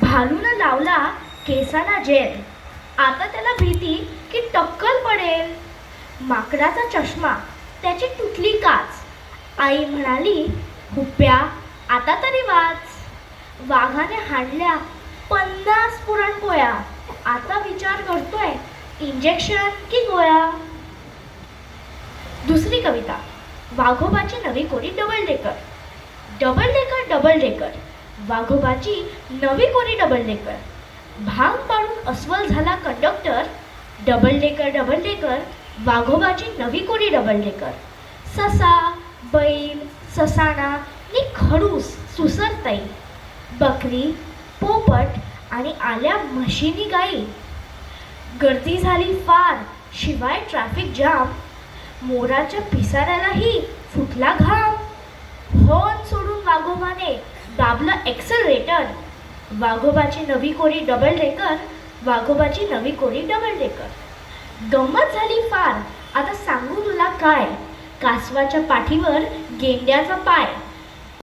भालूनं लावला केसाला जेल. आता त्याला भीती की टक्कल पडेल. माकडाचा चष्मा, त्याची तुटली काच. आई म्हणाली, हुप्प्या आता तरी वाच. वाघाने हाणल्या 50 पुरणपोळ्या. आता विचार करतोय, इंजेक्शन की गोळ्या. दुसरी कविता. वाघोबाची नवी कोरी double decker. Double decker double decker, वाघोबाची नवी कोरी डबल डेकर. भांग पाडून अस्वल झाला कंडक्टर. डबल डेकर, वाघोबाची नवी कोरी डबल डेकर. ससा, बैल, ससाणा नि खडूस सुसरतई. बकरी, पोपट आणि आल्या म्हशीनी गाई. गर्दी झाली फार, शिवाय ट्रॅफिक जाम. मोराच्या पिसाऱ्यालाही फुटला घाम. हॉर्न सोडून वाघोबाने दाबलं एक्सेलरेटर. वाघोबाची नवी कोरी डबल डेकर, वाघोबाची नवी कोरी डबल डेकर. गंमत झाली फार, आता सांगू तुला काय. कासवाच्या पाठीवर गेंड्याचा पाय.